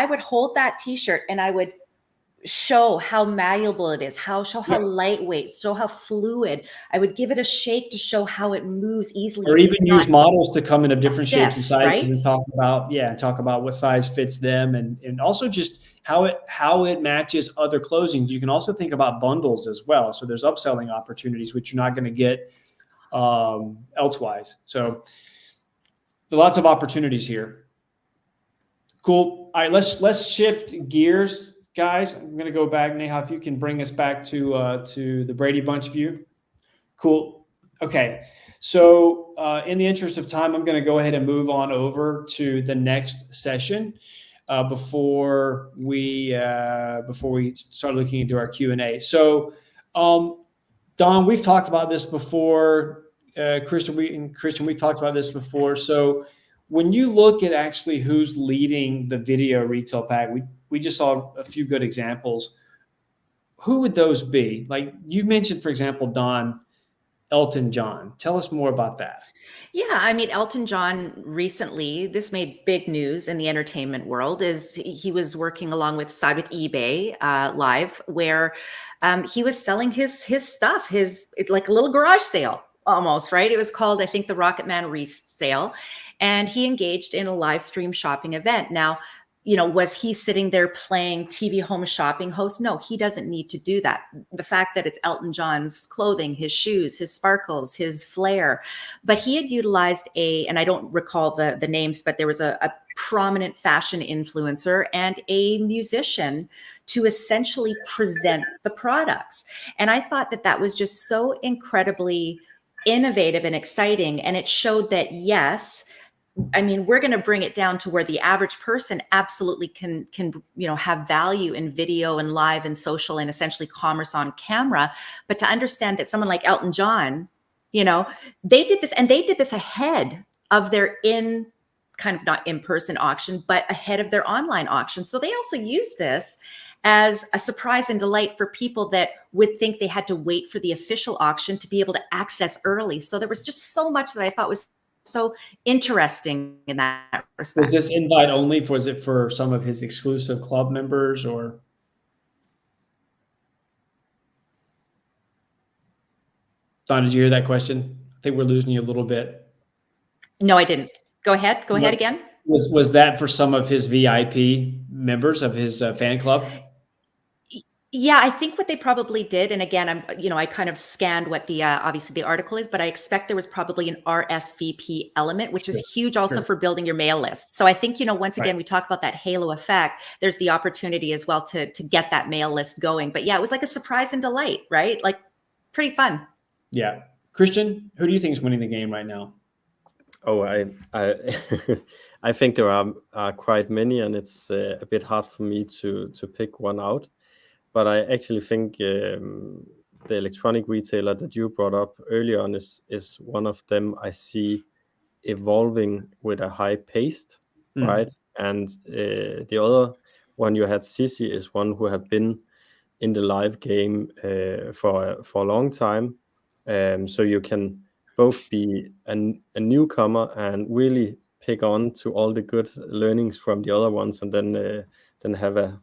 would hold that t-shirt and I would show how malleable it is, how lightweight, show how fluid. I would give it a shake to show how it moves easily. Or It's even not use models to come in of different shapes and stiff, sizes and right? talk about what size fits them, and also just how it matches other clothing. You can also think about bundles as well. So there's upselling opportunities which you're not going to get elsewise. So there are lots of opportunities here. Cool. All right, let's shift gears, guys. I'm going to go back, Neha, if you can bring us back to the Brady Bunch view. Cool. Okay. So in the interest of time, I'm going to go ahead and move on over to the next session before we start looking into our Q&A. So Don, we've talked about this before. Christian, we've talked about this before. So when you look at actually who's leading the video retail pack, we just saw a few good examples. Who would those be? Like you mentioned, for example, Don, Elton John. Tell us more about that. Yeah, I mean, Elton John recently, this made big news in the entertainment world, is he was working along with eBay Live, where he was selling his stuff, like a little garage sale almost, right? It was called, I think, the Rocket Man resale. And he engaged in a live stream shopping event. Now, was he sitting there playing TV home shopping host? No, he doesn't need to do that. The fact that it's Elton John's clothing, his shoes, his sparkles, his flair, but he had utilized and I don't recall the names, but there was a prominent fashion influencer and a musician to essentially present the products. And I thought that was just so incredibly innovative and exciting. And it showed that, yes, I mean, we're going to bring it down to where the average person absolutely can have value in video and live and social and essentially commerce on camera. But to understand that someone like Elton John, they did this, and they did this ahead of their kind of not in-person auction, but ahead of their online auction. So they also used this as a surprise and delight for people that would think they had to wait for the official auction to be able to access early. So there was just so much that I thought was so interesting in that respect. Was this invite only? Was it for some of his exclusive club members, or? Don, did you hear that question? I think we're losing you a little bit. No, I didn't. Go ahead. Go ahead again. Was that for some of his VIP members of his fan club? Yeah, I think what they probably did, and again, I kind of scanned what the obviously the article is, but I expect there was probably an RSVP element, which is huge also for building your mail list. So I think, once again, we talk about that halo effect. There's the opportunity as well to get that mail list going. But yeah, it was like a surprise and delight, right? Like pretty fun. Yeah. Christian, who do you think is winning the game right now? Oh, I I think there are quite many, and it's a bit hard for me to pick one out. But I actually think the electronic retailer that you brought up earlier on is one of them I see evolving with a high pace, right? And the other one you had, Sisi, is one who have been in the live game for a long time. So you can both be a newcomer and really pick on to all the good learnings from the other ones, and then have a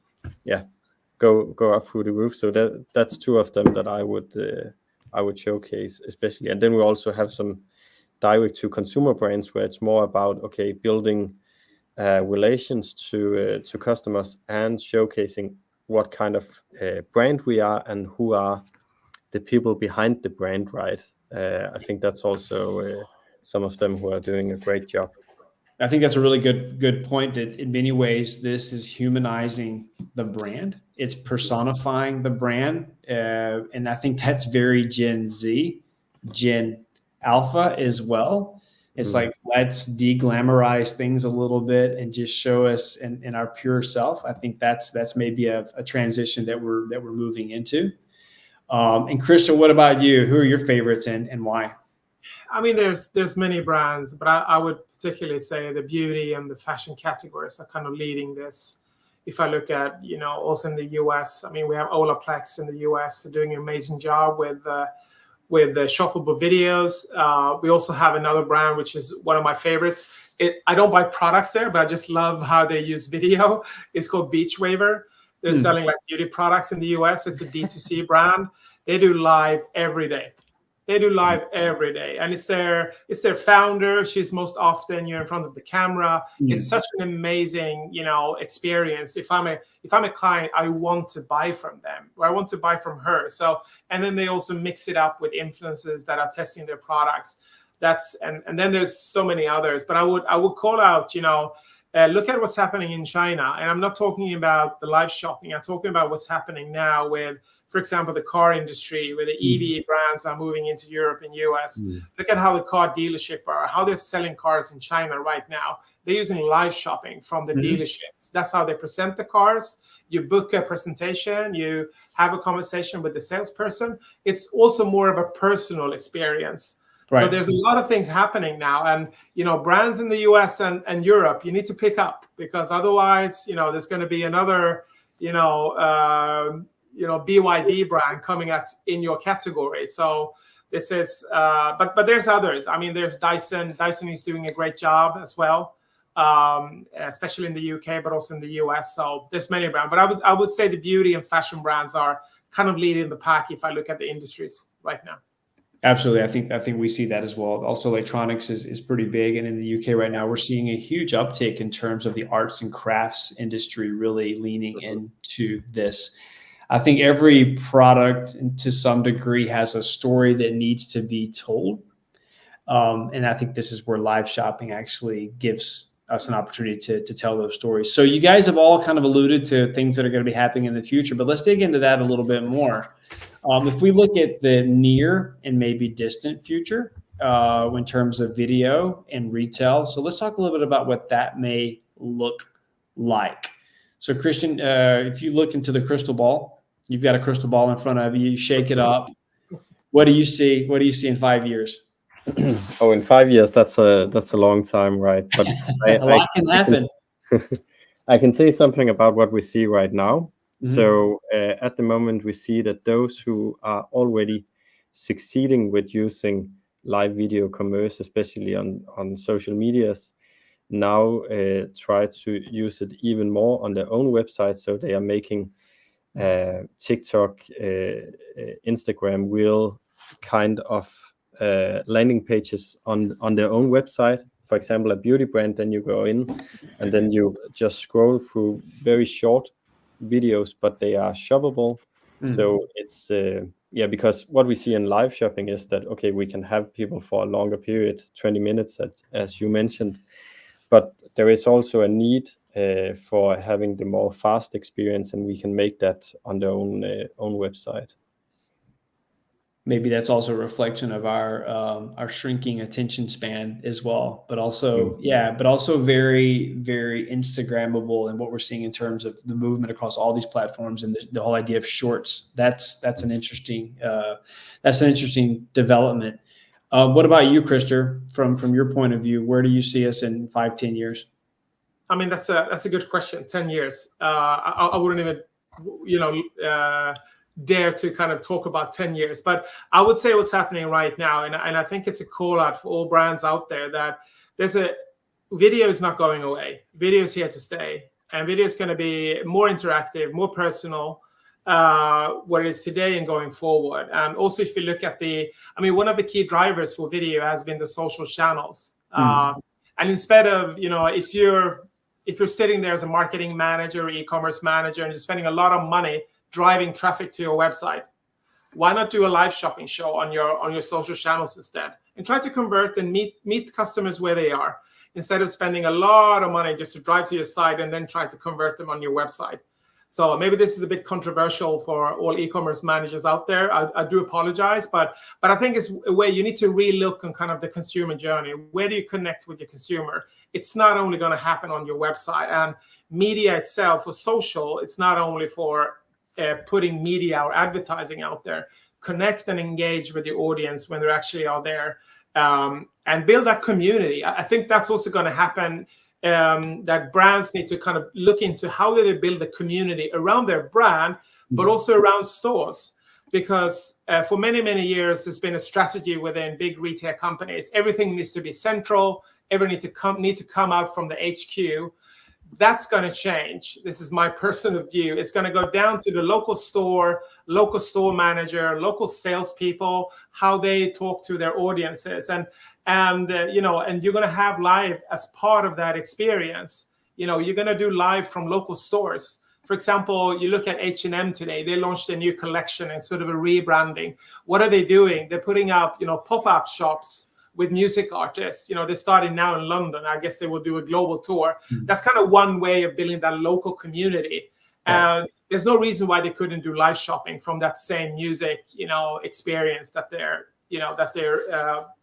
go up through the roof. So that's two of them that I would showcase especially. And then we also have some direct to consumer brands where it's more about building relations to customers and showcasing what kind of brand we are and who are the people behind the brand, right? I think that's also some of them who are doing a great job. I think that's a really good point, that in many ways, this is humanizing the brand. It's personifying the brand. And I think that's very Gen Z, Gen Alpha as well. It's like, let's de-glamorize things a little bit and just show us in our pure self. I think that's maybe a transition that we're moving into. And Crystal, what about you? Who are your favorites and why? I mean, there's many brands, but I would particularly say the beauty and the fashion categories are kind of leading this. If I look at, also in the US, I mean, we have Olaplex in the US doing an amazing job with the shoppable videos. We also have another brand, which is one of my favorites. I don't buy products there, but I just love how they use video. It's called Beach Waver. They're selling like beauty products in the US. It's a D2C brand. They do live every day. And it's their founder. She's most often in front of the camera. It's such an amazing, experience. If I'm a client, I want to buy from them, or I want to buy from her. So, and then they also mix it up with influencers that are testing their products. And then there's so many others. But I would call out, look at what's happening in China. And I'm not talking about the live shopping. I'm talking about what's happening now with, for example, the car industry, where the EV brands are moving into Europe and US. Look at how the car dealership are, how they're selling cars in China right now. They're using live shopping from the dealerships. That's how they present the cars. You book a presentation, you have a conversation with the salesperson. It's also more of a personal experience. Right. So there's a lot of things happening now, and brands in the US and Europe, you need to pick up, because otherwise, there's going to be another, BYD brand coming in your category. So this is, but there's others. I mean, there's Dyson. Dyson is doing a great job as well, especially in the UK, but also in the US. So there's many brands. But I would say the beauty and fashion brands are kind of leading the pack if I look at the industries right now. Absolutely. I think we see that as well. Also, electronics is pretty big. And in the UK right now, we're seeing a huge uptick in terms of the arts and crafts industry really leaning into this. I think every product to some degree has a story that needs to be told. And I think this is where live shopping actually gives us an opportunity to tell those stories. So you guys have all kind of alluded to things that are going to be happening in the future, but let's dig into that a little bit more. If we look at the near and maybe distant future in terms of video and retail, so let's talk a little bit about what that may look like. So Christian, if you look into the crystal ball, you've got a crystal ball in front of you, shake it up. What do you see? What do you see in 5 years? Oh, in 5 years, that's a long time, right? But a lot can happen. I can say something about what we see right now. So at the moment, we see that those who are already succeeding with using live video commerce, especially on social medias, now try to use it even more on their own website. So they are making TikTok, Instagram reel kind of landing pages on their own website. For example, a beauty brand, then you go in and then you just scroll through very short videos, but they are shoppable. So it's because what we see in live shopping is that, okay, we can have people for a longer period, 20 minutes as you mentioned, but there is also a need for having the more fast experience, and we can make that on their own website. Maybe that's also a reflection of our shrinking attention span as well, but also very, very Instagrammable, and what we're seeing in terms of the movement across all these platforms and the whole idea of shorts. That's an interesting development. What about you, Christer? From your point of view, where do you see us in 5-10 years? I mean, that's a good question. 10 years. I wouldn't even, dare to kind of talk about 10 years, but I would say what's happening right now, and I think it's a call out for all brands out there, that video is not going away. Video is here to stay, and video is going to be more interactive, more personal, what it is today and going forward. And also, if you look at one of the key drivers for video has been the social channels. And instead of, if you're sitting there as a marketing manager or e-commerce manager and you're spending a lot of money driving traffic to your website, why not do a live shopping show on your social channels instead, and try to convert and meet customers where they are, instead of spending a lot of money just to drive to your site and then try to convert them on your website. So maybe this is a bit controversial for all e-commerce managers out there. I do apologize, but I think it's a way you need to relook on kind of the consumer journey. Where do you connect with your consumer? It's not only going to happen on your website, and media itself for social. It's not only for putting media or advertising out there. Connect and engage with your audience when they're actually out there, and build that community. I think that's also going to happen that brands need to kind of look into how do they build a community around their brand, but also around stores. Because for many, many years, there's been a strategy within big retail companies. Everything needs to be central. Everything need to come out from the HQ. That's going to change. This is my personal view. It's going to go down to the local store manager, local salespeople, how they talk to their audiences, and you're going to have live as part of that experience. You're going to do live from local stores. For example, you look at H&M today. They launched a new collection and sort of a rebranding. What are they doing? They're putting up, pop-up shops with music artists. They're starting now in London. I guess they will do a global tour. That's kind of one way of building that local community. And there's no reason why they couldn't do live shopping from that same music, experience that they're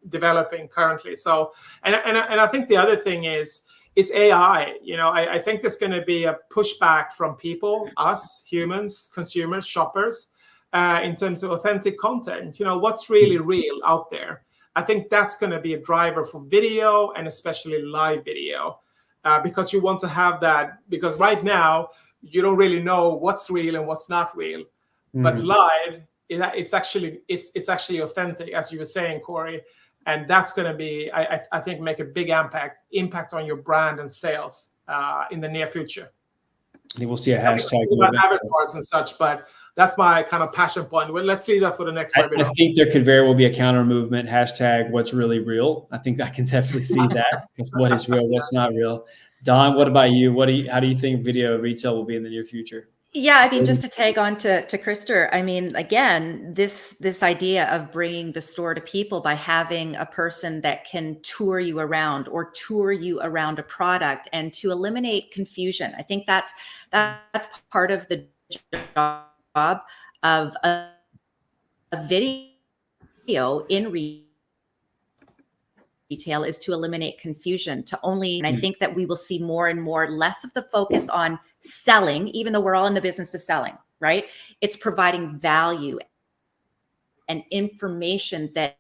developing currently. So, and I think the other thing is, it's AI. I think there's going to be a pushback from people, us humans, consumers, shoppers, in terms of authentic content. What's really real out there. I think that's going to be a driver for video, and especially live video, because you want to have that. Because right now you don't really know what's real and what's not real, but live, it's actually authentic, as you were saying, Corey. And that's going to be, I think, make a big impact on your brand and sales in the near future. I think we'll see a hashtag avatars and such, but that's my kind of passion point. Well, let's leave that for the next webinar. I think there could very well be a counter movement, hashtag what's really real. I think I can definitely see that, because what is real, what's not real. Don, what about you? How do you think video retail will be in the near future? Yeah, I mean, just to tag on to Krister, I mean, again, this idea of bringing the store to people by having a person that can tour you around or tour you around a product, and to eliminate confusion. I think that's part of the job of a video in retail, is to eliminate confusion, and I think that we will see more and more, less of the focus on selling, even though we're all in the business of selling, right? It's providing value and information that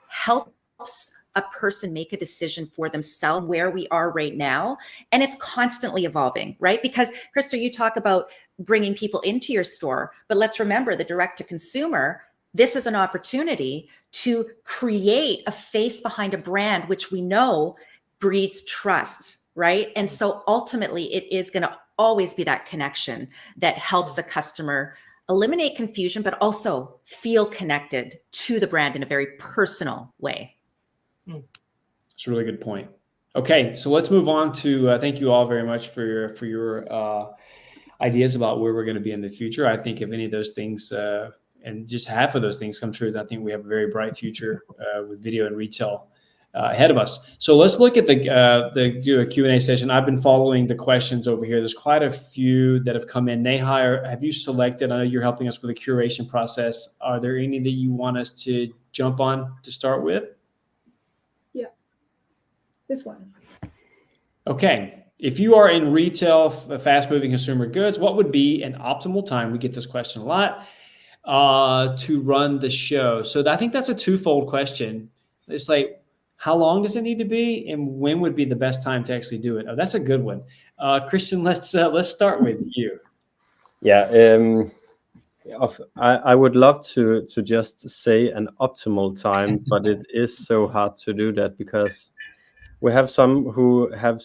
helps a person make a decision for themselves where we are right now. And it's constantly evolving, right? Because Krister, you talk about bringing people into your store, but let's remember the direct to consumer, this is an opportunity to create a face behind a brand, which we know breeds trust, right? And so ultimately it is going to always be that connection that helps a customer eliminate confusion, but also feel connected to the brand in a very personal way. It's a really good point. Okay, so let's move on to, thank you all very much for your ideas about where we're going to be in the future. I think if any of those things, and just half of those things come true, then I think we have a very bright future with video and retail ahead of us. So let's look at the Q&A session. I've been following the questions over here. There's quite a few that have come in. Neha, have you selected? I know you're helping us with the curation process. Are there any that you want us to jump on to start with? Yeah, this one. Okay. If you are in retail, fast-moving consumer goods, what would be an optimal time? We get this question a lot, to run the show. So I think that's a twofold question. It's like, how long does it need to be, and when would be the best time to actually do it? Oh, that's a good one. Christian, let's start with you. Yeah, I would love to just say an optimal time, but it is so hard to do that, because we have some who have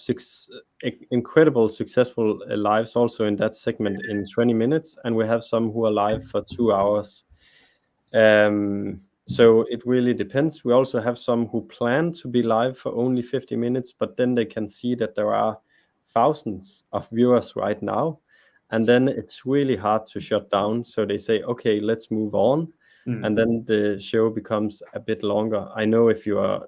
incredible successful lives also in that segment in 20 minutes, and we have some who are live for 2 hours. So it really depends. We also have some who plan to be live for only 50 minutes, but then they can see that there are thousands of viewers right now, and then it's really hard to shut down. So they say, okay, let's move on. And then the show becomes a bit longer. I know if you are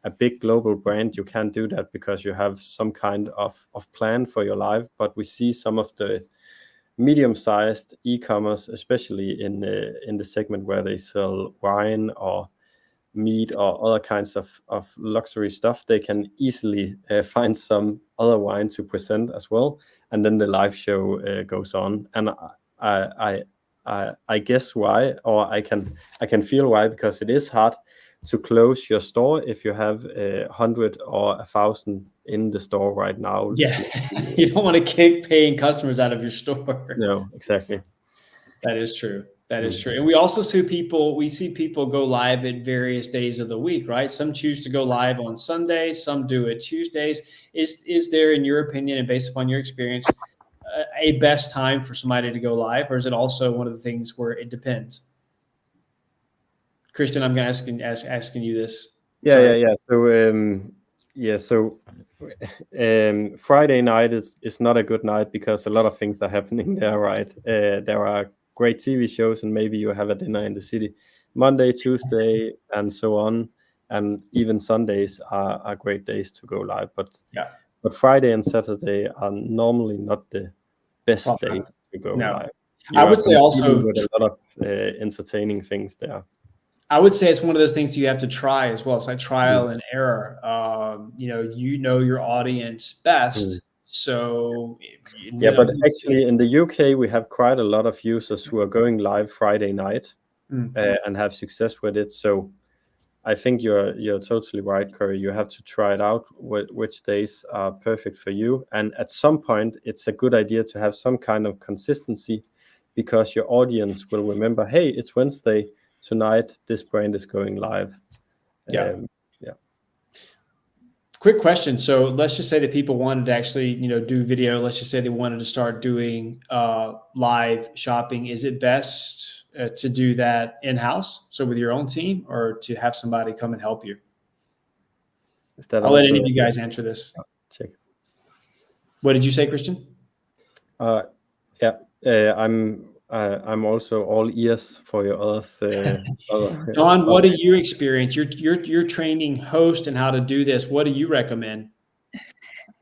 a big global brand, you can't do that because you have some kind of plan for your live, but we see some of the medium-sized e-commerce, especially in the segment where they sell wine or meat or other kinds of luxury stuff, they can easily find some other wine to present as well, and then the live show goes on. And I guess why, or I can feel why, because it is hard to close your store if you have 100 or 1,000 in the store right now. Yeah, you don't want to kick paying customers out of your store. No, exactly. That is true. That is true. And we also see people go live at various days of the week, right? Some choose to go live on Sundays, some do it Tuesdays. Is there, in your opinion and based upon your experience, a best time for somebody to go live, or is it also one of the things where it depends? Christian, I'm going to asking you this. Yeah. So Friday night is not a good night because a lot of things are happening there, right? There are great TV shows, and maybe you have a dinner in the city. Monday, Tuesday, and so on, and even Sundays are great days to go live. But Friday and Saturday are normally not the best days to go live. I would say also with a lot of entertaining things there. I would say it's one of those things you have to try as well. It's like trial and error. You know your audience best. So but actually in the UK, we have quite a lot of users who are going live Friday night and have success with it. So I think you're totally right, Curry. You have to try it out, which days are perfect for you. And at some point, it's a good idea to have some kind of consistency, because your audience will remember, hey, it's Wednesday. Tonight, this brand is going live. Quick question. So let's just say that people wanted to actually, do video. Let's just say they wanted to start doing live shopping. Is it best to do that in-house, so with your own team, or to have somebody come and help you? I'll let any of you guys answer this. Check. What did you say, Christian? I'm also all ears for your others. Don, what do you experience? You're training host and how to do this. What do you recommend?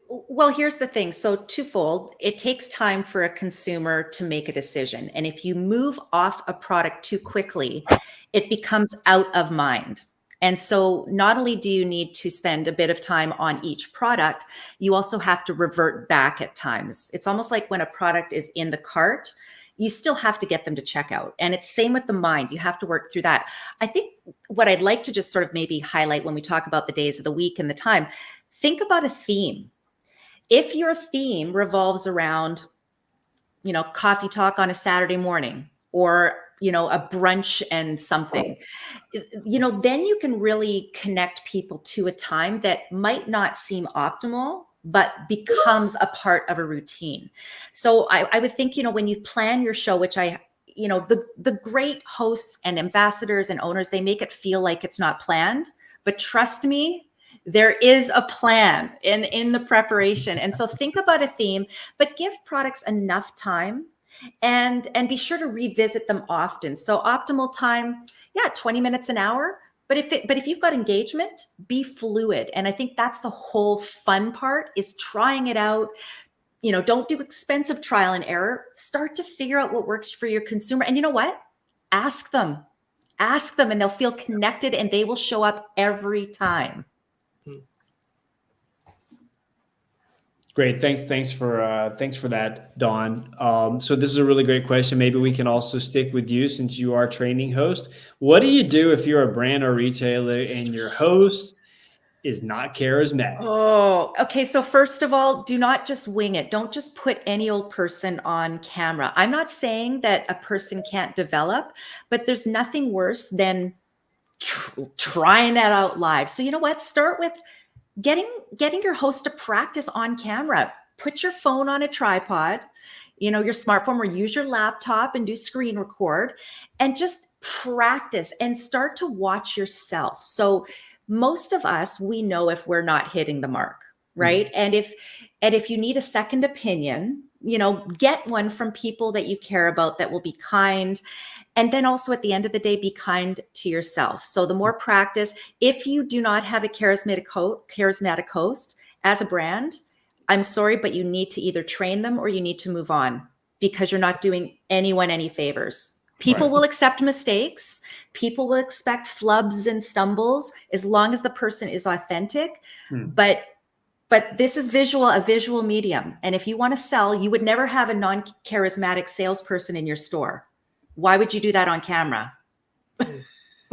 Well, here's the thing. So twofold, it takes time for a consumer to make a decision. And if you move off a product too quickly, it becomes out of mind. And so not only do you need to spend a bit of time on each product, you also have to revert back at times. It's almost like when a product is in the cart, you still have to get them to check out. And it's same with the mind. You have to work through that. I think what I'd like to just sort of maybe highlight when we talk about the days of the week and the time, think about a theme. If your theme revolves around, coffee talk on a Saturday morning, or, a brunch and something, then you can really connect people to a time that might not seem optimal, but becomes a part of a routine. So I would think, when you plan your show, which the great hosts and ambassadors and owners, they make it feel like it's not planned, but trust me, there is a plan in the preparation. And so think about a theme, but give products enough time and be sure to revisit them often. So optimal time, 20 minutes, an hour. But if you've got engagement, be fluid. And I think that's the whole fun part, is trying it out. Don't do expensive trial and error. Start to figure out what works for your consumer. And you know what? Ask them and they'll feel connected and they will show up every time. Great. Thanks for that, Dawn. So this is a really great question. Maybe we can also stick with you, since you are training host. What do you do if you're a brand or retailer and your host is not charismatic? Oh, okay. So first of all, do not just wing it. Don't just put any old person on camera. I'm not saying that a person can't develop, but there's nothing worse than trying that out live. So you know what? Start with getting your host to practice on camera. Put your phone on a tripod, your smartphone, or use your laptop and do screen record, and just practice and start to watch yourself. So most of us, we know if we're not hitting the mark, right? And if you need a second opinion, get one from people that you care about that will be kind. And then also at the end of the day, be kind to yourself. So the more practice, if you do not have a charismatic host as a brand, I'm sorry, but you need to either train them or you need to move on, because you're not doing anyone any favors. People will accept mistakes. People will expect flubs and stumbles as long as the person is authentic. But this is a visual medium. And if you want to sell, you would never have a non-charismatic salesperson in your store. Why would you do that on camera?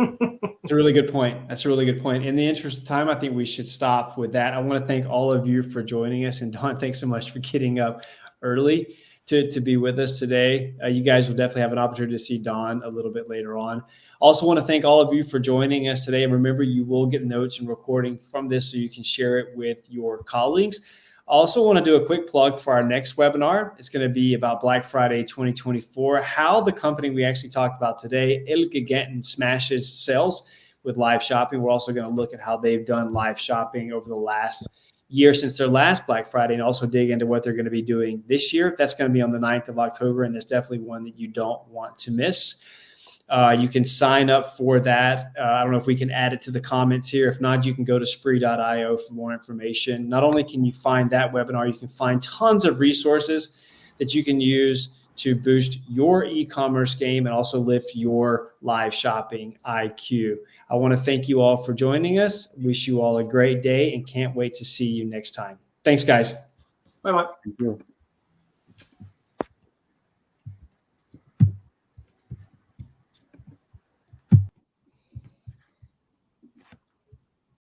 That's a really good point. That's a really good point. In the interest of time, I think we should stop with that. I want to thank all of you for joining us. And Don, thanks so much for getting up early to be with us today. You guys will definitely have an opportunity to see Don a little bit later on. Also want to thank all of you for joining us today. And remember, you will get notes and recording from this so you can share it with your colleagues. I also want to do a quick plug for our next webinar. It's going to be about Black Friday 2024, how the company we actually talked about today, Elgiganten, smashes sales with live shopping. We're also going to look at how they've done live shopping over the last year since their last Black Friday, and also dig into what they're going to be doing this year. That's going to be on the 9th of October, and it's definitely one that you don't want to miss. You can sign up for that. I don't know if we can add it to the comments here. If not, you can go to spree.io for more information. Not only can you find that webinar, you can find tons of resources that you can use to boost your e-commerce game and also lift your live shopping IQ. I want to thank you all for joining us. Wish you all a great day and can't wait to see you next time. Thanks, guys. Bye-bye. Thank you.